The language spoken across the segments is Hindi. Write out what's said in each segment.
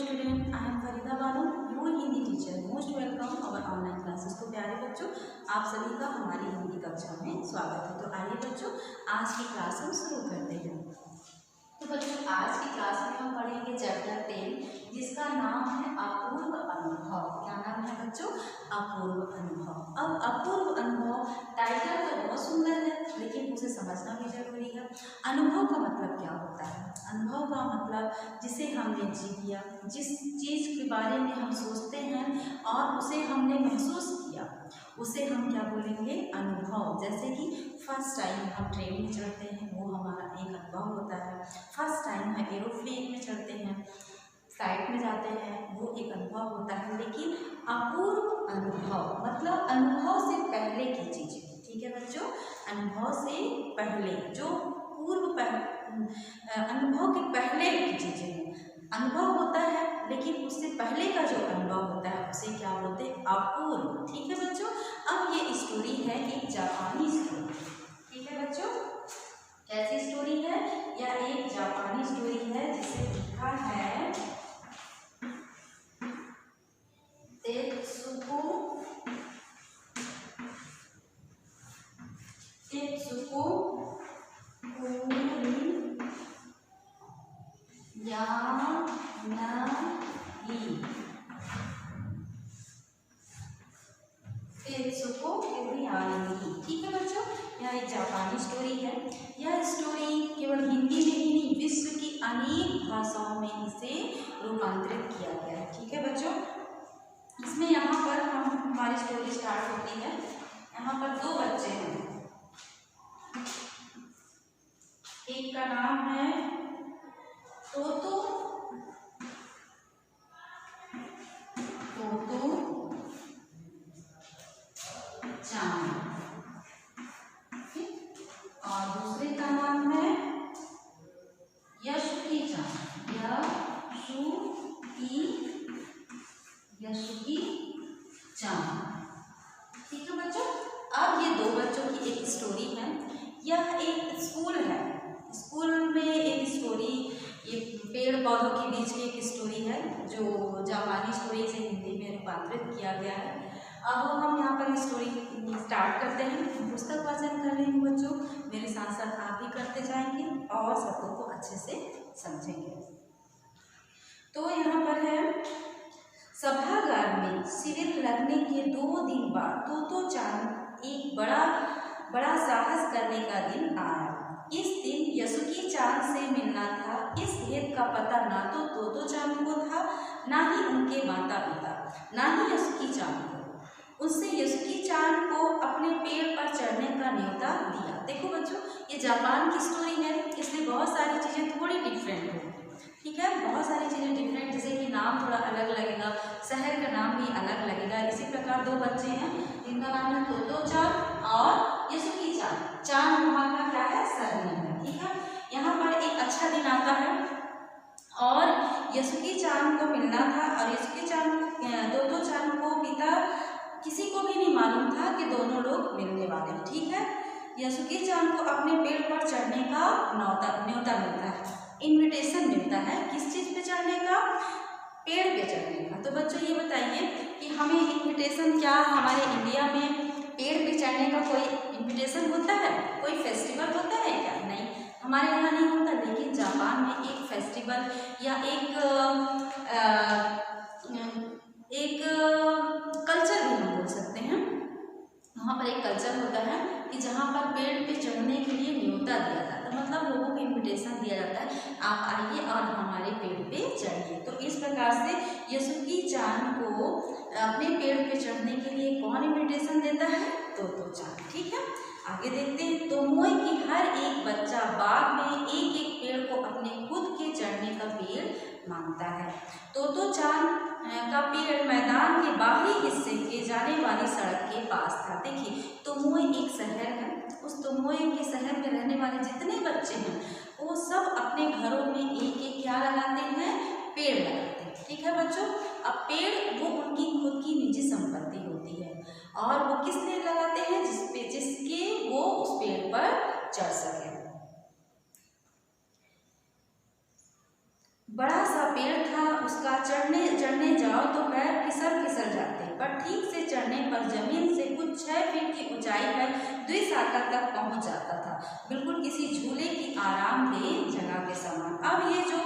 student, I am Farida Banu, your Hindi teacher. Most welcome our online classes. तो प्यारे बच्चों, आप सभी का हमारी हिंदी कक्षा में स्वागत है। तो आइए बच्चों, आज की क्लास हम शुरू करते हैं। तो बच्चों, आज की क्लास में हम पढ़ेंगे चैप्टर 10, जिसका नाम है अपूर्व अनुभव। क्या नाम है बच्चों? अपूर्व अनुभव। अब अपूर्व अनुभव टाइटल तो बहुत सुंदर है, लेकिन उसे समझना भी जरूरी है। अनुभव का मतलब क्या होता है? अनुभव का मतलब जिसे हमने जी लिया, जिस चीज़ के बारे में हम सोचते हैं और उसे हमने महसूस किया, उसे हम क्या बोलेंगे? अनुभव। जैसे कि फर्स्ट टाइम हम ट्रेन में चढ़ते हैं, वो हमारा एक अनुभव होता है। फर्स्ट टाइम हम एरोप्लेन में चढ़ते हैं, फ्लाइट में जाते हैं, वो एक अनुभव होता है। लेकिन अपूर्व अनुभव मतलब अनुभव से पहले की चीज़ें। ठीक है बच्चों, अनुभव से पहले जो अनुभव के पहले की चीज़ें हैं। अनुभव होता है, लेकिन उससे पहले का जो अनुभव होता है उसे क्या बोलते हैं? अपूर्व। ठीक है बच्चों, अब ये स्टोरी है एक जापानी स्टोरी। ठीक है बच्चों, कैसी स्टोरी है? यह एक जापानी स्टोरी है जिसे लिखा है तेत्सुको कुरियानगी। ठीक है बच्चों, यह एक जापानी स्टोरी है। यह स्टोरी केवल हिंदी में ही नहीं, विश्व की अनेक भाषाओं में इसे रूपांतरित किया गया है। ठीक है बच्चों, इसमें यहाँ पर हमारी स्टोरी स्टार्ट होती है। यहाँ पर दो बच्चे हैं, एक का नाम है तोतो चान, और दूसरे का नाम है यशुकी चान। यशुकी चान। ठीक है बच्चों, अब ये दो बच्चों की एक स्टोरी है। यह एक स्कूल है, स्कूल में एक स्टोरी, ये पेड़ पौधों के बीच की एक स्टोरी है जो जापानी स्टोरी से हिंदी में रूपांतरित किया गया है। अब हम यहाँ पर स्टोरी स्टार्ट करते हैं। पुस्तक वाचन कर रही हूँ बच्चों, मेरे साथ साथ आप भी करते जाएंगे और शब्दों को अच्छे से समझेंगे। तो यहाँ पर है, सभागार में शिविर लगने के 2 दिन बाद तोतो चान एक बड़ा साहस करने का दिन आया। इस दिन यशुकी चान से मिलना था। इस भेद का पता ना तो तोतो चान को था, ना ही उनके माता पिता, ना ही यशुकी चान को। उससे यशुकी चान को अपने पेड़ पर चढ़ने का न्योता दिया। देखो बच्चों, ये जापान की स्टोरी है, इसलिए बहुत सारी चीज़ें थोड़ी डिफरेंट होंगी। ठीक है, बहुत सारी चीज़ें डिफरेंट, जैसे कि नाम थोड़ा अलग लगेगा, शहर का नाम भी अलग लगेगा। इसी प्रकार दो बच्चे हैं जिनका नाम है तोतो चान और यशुकी चान। चान वहाँ का क्या है? सरनेम है। ठीक है, यहाँ पर एक अच्छा दिन आता है और यशुकी चान को मिलना था, और यशुकी चान तोतो चान को पिता किसी को भी नहीं मालूम था कि दोनों लोग मिलने वाले हैं। ठीक है, यशुकी चान को अपने पेड़ पर चढ़ने का न्योता मिलता है, इनविटेशन मिलता है। किस चीज़ पे चढ़ने का? पेड़ पे चढ़ने का। तो बच्चों ये बताइए कि हमें इनविटेशन क्या हमारे इंडिया में पेड़ पे चढ़ने का कोई इनविटेशन होता है? कोई फेस्टिवल होता है क्या? नहीं, हमारे यहाँ नहीं होता। लेकिन जापान में एक फेस्टिवल या एक कल्चर भी हम बोल सकते हैं। वहाँ पर एक कल्चर होता है कि जहाँ पर पेड़ पे चढ़ने के लिए न्योता दिया जाता है, मतलब लोगों को इनविटेशन दिया जाता है, आप आइए और हमारे पेड़ पे चढ़िए। तो इस प्रकार से यशुकी चान को अपने पेड़ पे चढ़ने के लिए कौन इनविटेशन देता है? तोतो चान। ठीक है, आगे देखते हैं। तोमोई की हर एक बच्चा बाग में एक एक पेड़ को अपने खुद के चढ़ने का पेड़ मानता है। तोतो चान का पेड़ मैदान के बाहरी हिस्से के जाने वाली सड़क के पास था। देखिए, तोमोई एक शहर है, उस तोमोई के शहर में रहने वाले जितने बच्चे हैं वो सब अपने घरों में एक एक क्या लगाते हैं? पेड़ लगाते हैं। ठीक है बच्चों, अब पेड़ वो उनकी खुद की निजी संपत्ति होती है, और वो किस लिए लगाते हैं? जिसके वो उस पेड़ पर चढ़ सके। बड़ा सा पेड़ था, उसका चढ़ने जाओ तो पैर फिसल जाते, पर ठीक से चढ़ने पर जमीन से कुछ 6 फीट की ऊंचाई पर द्विशाखा तक पहुंच जाता था, बिल्कुल किसी झूले की आरामदेह जगह के समान। अब ये जो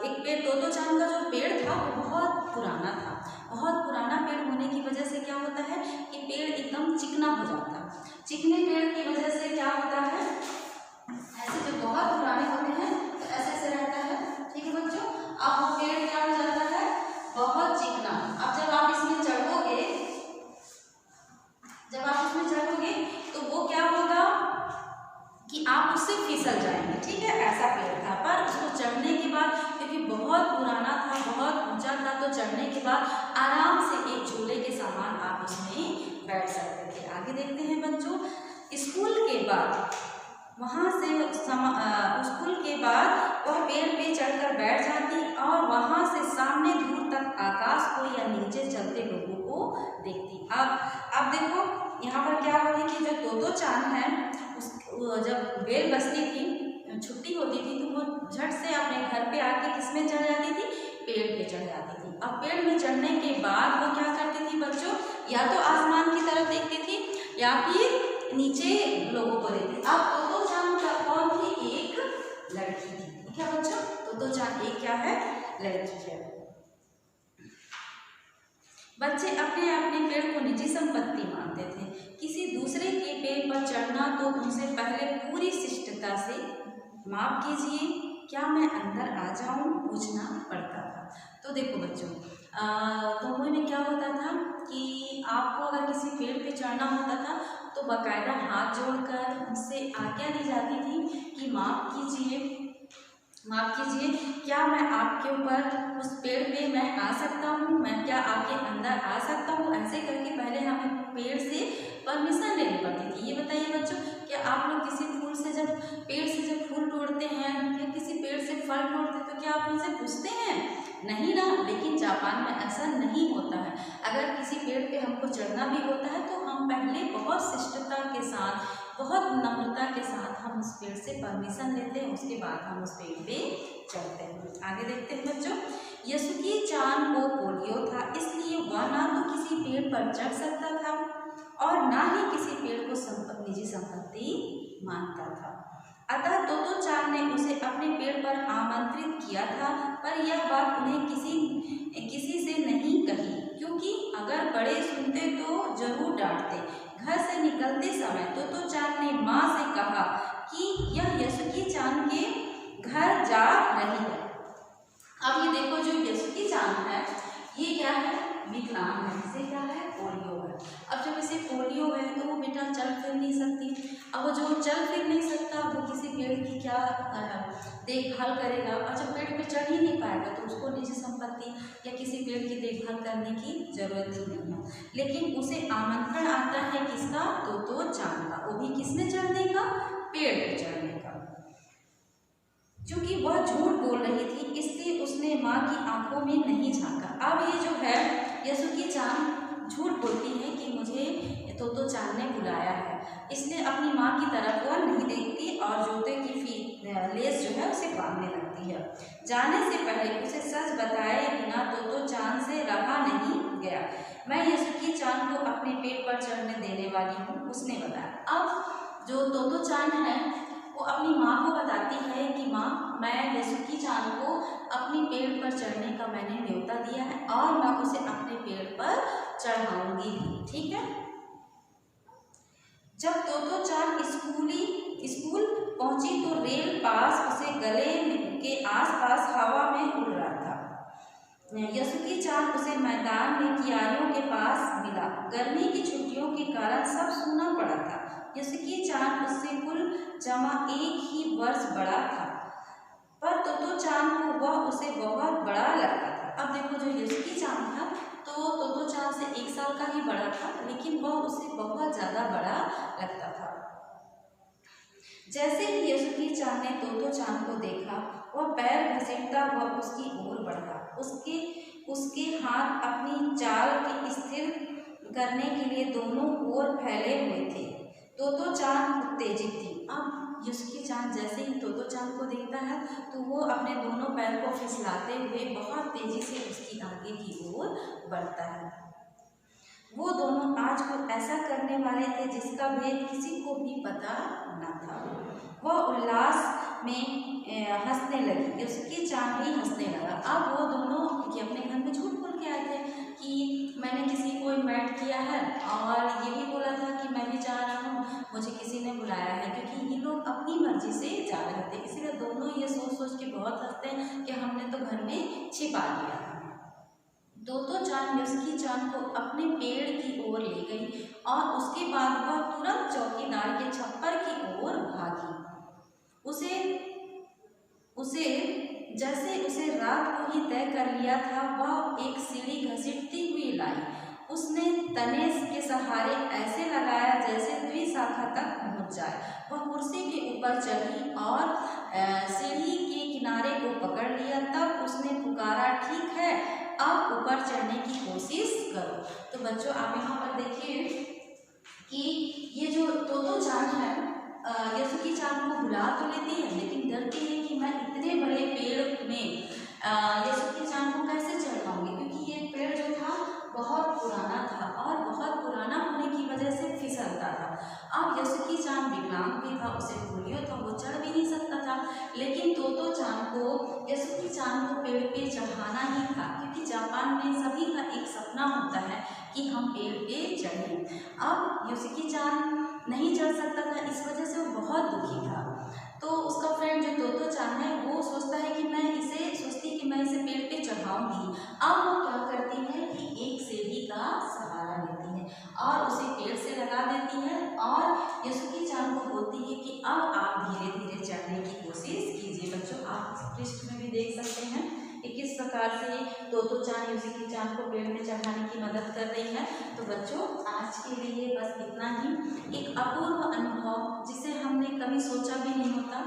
एक पेड़, तोतो चान का जो पेड़ था वो बहुत पुराना था। बहुत पुराना पेड़ होने की वजह से क्या होता है कि पेड़ एकदम चिकना हो जाता है। चिकने पेड़ की वजह से क्या होता है, ऐसे जो बहुत पुराने होते हैं तो ऐसे रहता है, ठीक है बच्चों। अब वो पेड़ क्या हो जाता है, बहुत चिकना। अब जब आप इसमें चढ़ोगे तो वो क्या होगा कि आप उससे फिसल जाएंगे, ठीक है। ऐसा पेड़ था, पर उसको चढ़ने के बाद, क्योंकि बहुत पुराना था, बहुत ऊंचा था, तो चढ़ने के बाद आराम से एक झूले के समान आप उसमें बैठ सकते थे। आगे देखते हैं बच्चों। स्कूल के बाद वह पेड़ पे चढ़कर बैठ जाती और वहां से सामने दूर तक आकाश को या नीचे चलते लोगों को देखती। अब देखो यहाँ पर क्या हो रही कि जो तोतो चान है, जब बेल बजती थी, छुट्टी होती थी, तो वो झट से अपने घर पे आके किसमें चढ़ जाती थी, पेड़ पे चढ़ जाती थी। अब पेड़ में चढ़ने के बाद वो क्या करती थी बच्चों, या तो आसमान की तरफ देखती थी या फिर नीचे लोगों को देखती। अब तोतो चान का कौन थी, एक लड़की थी, ठीक है बच्चों। तोतो चान एक क्या है, लड़की है। बच्चे अपने अपने पेड़ को निजी संपत्ति मानते थे। किसी दूसरे के पेड़ पर चढ़ना तो उनसे पहले पूरी शिष्टता से माफ कीजिए, क्या मैं अंदर आ जाऊं, पूछना पड़ता था। तो देखो बच्चों, तो में क्या होता था कि आपको अगर किसी पेड़ पे चढ़ना होता था तो बाकायदा हाथ जोड़कर उनसे आज्ञा ली जाती थी कि माफ कीजिए, क्या मैं आपके ऊपर उस पेड़ पे मैं आ सकता हूँ, मैं क्या आपके अंदर आ सकता हूँ। ऐसे करके पहले हमें पेड़ से परमिशन लेनी पड़ती थी। ये बताइए बच्चों, क्या आप लोग किसी पेड़ से जब फूल तोड़ते हैं या किसी पेड़ से फल तोड़ते हैं तो क्या आप उनसे पूछते हैं, नहीं ना। लेकिन जापान में ऐसा नहीं होता है। अगर किसी पेड़ पे हमको चढ़ना भी होता है तो हम पहले बहुत शिष्टता के साथ, बहुत नम्रता के साथ हम उस पेड़ से परमिशन लेते हैं, उसके बाद हम उस पेड़ पे चढ़ते हैं। आगे देखते हैं बच्चों। यसुकी चान को पोलियो था, इसलिए वह ना तो किसी पेड़ पर चढ़ सकता था और ना ही किसी पेड़ को निजी संपत्ति मानता था। अतः तोतो चान ने उसे अपने पेड़ पर आमंत्रित किया था, पर यह बात उन्हें किसी से नहीं कही, क्योंकि अगर बड़े सुनते तो जरूर डांटते। घर से निकलते समय तोतो चान ने माँ से कहा कि यह यसुकी चान के घर जा रही है। अब ये देखो, जो यसुकी चान है ये क्या है, विकलांग है, इसे क्या है, पोलियो है। अब जब इसे पोलियो है तो वो बेटा चल फिर नहीं सकती। अब वो जो चल फिर नहीं सकता वो किसी पेड़ की क्या देखभाल करेगा, और जब पेड़ पे चढ़ ही नहीं पाएगा तो उसको निजी संपत्ति या किसी पेड़ की देखभाल करने की जरूरत ही नहीं है। लेकिन उसे आमंत्रण आता है किसका, तोतो चान का। वो भी किसने चढ़ने का, पेड़ पे चढ़ने का। क्योंकि वह झूठ बोल रही थी इसलिए उसने माँ की आंखों में नहीं झांका। अब ये जो है यसुकी चान झूठ बोलती है कि मुझे तोतो चान ने बुलाया है, इसलिए अपनी माँ की तरफ वह नहीं देखती और जूते की लेस जो है उसे बांधने लगती है। जाने से पहले उसे सच बताए बिना तोतो चान से रहा नहीं गया। मैं यसुकी चान को अपने पेट पर चढ़ने देने वाली हूँ, उसने बताया। अब जो तोतो चान है वो अपनी माँ को बताती है कि माँ, मैं यसुकी चान को अपनी पेड़ पर चढ़ने का मैंने न्योता दिया है और मैं उसे अपने पेड़ पर चढ़ाऊंगी, ठीक है। जब तोतो चान स्कूल पहुंची तो रेल पास उसे गले के आसपास हवा में उड़ रहा था। यसुकी चान उसे मैदान में कियारियों के पास मिला। गर्मी की छुट्टियों के कारण सब सूना पड़ा था। यसुकी चान उससे कुल जमा 1 ही वर्ष बड़ा था, पर तोतो चान को वह उसे बहुत बड़ा लगता था। अब देखो, जो यसुकी चान था तो तोतो चान से 1 साल का ही बड़ा था, लेकिन वह उसे बहुत ज़्यादा बड़ा लगता था। जैसे ही यसुकी चान ने तोतो चान को देखा, वह पैर घसीटता हुआ उसकी ओर बढ़ा। उसके हाथ अपनी चाल के स्थिर करने के लिए दोनों ओर फैले हुए थे। तोतो चान उत्तेजित थी। अब यसुकी चांद जैसे ही तोतो चांद को देखता है तो वो अपने दोनों पैर को फिसलाते हुए बहुत तेजी से उसकी आगे की ओर बढ़ता है। वो दोनों आज कुछ ऐसा करने वाले थे जिसका भेद किसी को भी पता न था। वह उल्लास में हंसने लगी, उसकी चांद भी हंसने लगा। अब वो दोनों कि अपने घर में झूठ बोल के आए थे कि मैंने किसी को इनवाइट किया है और ये भी बोला था कि मैं भी जा रहा हूँ, मुझे किसी ने बुलाया है, क्योंकि ये लोग अपनी मर्जी से जा रहे थे। इसीलिए दोनों ये सोच सोच के बहुत हंसते हैं कि हमने तो घर में छिपा लिया। तोतो चांद यसुकी चांद को अपने पेड़ की ओर ले गई और उसके बाद वह तुरंत चौकीदार के छप्पर की ओर भागी। उसे जैसे उसे रात को ही तय कर लिया था, वह एक सीढ़ी घसीटती हुई लाई। उसने तने के सहारे ऐसे लगाया जैसे द्विशाखा तक पहुंच जाए। वह कुर्सी के ऊपर चढ़ी और सीढ़ी के किनारे को पकड़ लिया। तब उसने पुकारा, ठीक है, अब ऊपर चढ़ने की कोशिश करो। तो बच्चों आप यहाँ पर देखिए कि ये जो तोतो चांद है यसुकी चांद को बुला तो लेती है, लेकिन डरती है कि मैं इतने बड़े पेड़ में यसुकी चांद को कैसे चढ़ पाऊंगी, क्योंकि ये पेड़ जो था बहुत पुराना था और बहुत पुराना होने की वजह से फिसलता था। अब यसुकी चांद विकलांग भी था, उसे पोलियो था, वो चढ़ भी नहीं सकता था। लेकिन तोतो चांद को यसुकी चांद को पेड़ पे चढ़ाना ही था, क्योंकि जापान में सभी का एक सपना होता है कि हम पेड़ पे चढ़ें। अब यसुकी चांद नहीं चढ़ सकता था, इस वजह से वो बहुत दुखी था। तो उसका फ्रेंड जो तोतो चांद है वो सोचती है कि मैं इसे पेड़ पे चढ़ाऊंगी। अब वो क्या करती है कि एक सीढ़ी का सहारा लेती है और उसे पेड़ से लगा देती है और यसुकी चांद को बोलती है कि अब आप धीरे धीरे चढ़ने की कोशिश कीजिए। बच्चों आप इस पृष्ठ में भी देख सकते हैं कि किस प्रकार से तोतो चांद यसुकी चांद को पेड़ में चढ़ाने की मदद कर रही है। तो बच्चों आज के लिए बस इतना ही। एक अपूर्व अनुभव जिसे हमने कभी सोचा भी नहीं होता,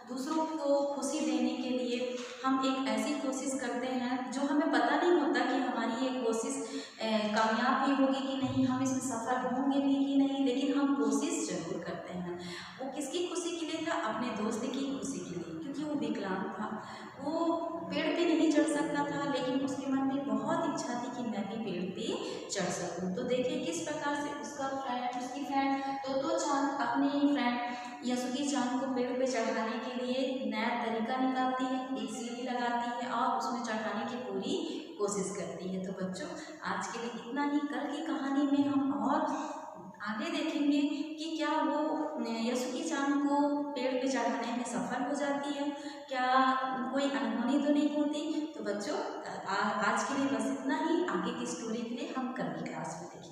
दूसरों को खुशी देने के लिए हम एक ऐसी कोशिश करते हैं जो हमें पता नहीं होता कि हमारी ये कोशिश कामयाब भी होगी कि नहीं, हम इसमें सफल होंगे भी कि नहीं, लेकिन हम कोशिश जरूर करते हैं। वो किसकी खुशी के लिए था? अपने दोस्त की खुशी के लिए, क्योंकि वो विकलांग था, वो पेड़ पे नहीं चढ़ सकता था, लेकिन उसके मन में बहुत इच्छा थी कि मैं भी पेड़ पे चढ़ सकूं। तो देखिए किस प्रकार से उसकी फ्रेंड तोतो चांद अपनी फ्रेंड यसुकी चांद को पेड़ पे चढ़ाने के लिए नया तरीका निकालती है, एक सीढ़ी लगाती है और उसमें चढ़ाने की पूरी कोशिश करती है। तो बच्चों आज के लिए इतना ही। कल की कहानी में हम और आगे देखेंगे कि क्या वो यसुकी चांद को पेड़ पे चढ़ाने में सफल हो जाती है, क्या कोई अनहोनी तो नहीं होती। तो बच्चों आज के लिए बस इतना ही। आगे की स्टोरी के लिए हम कल की क्लास में देखेंगे।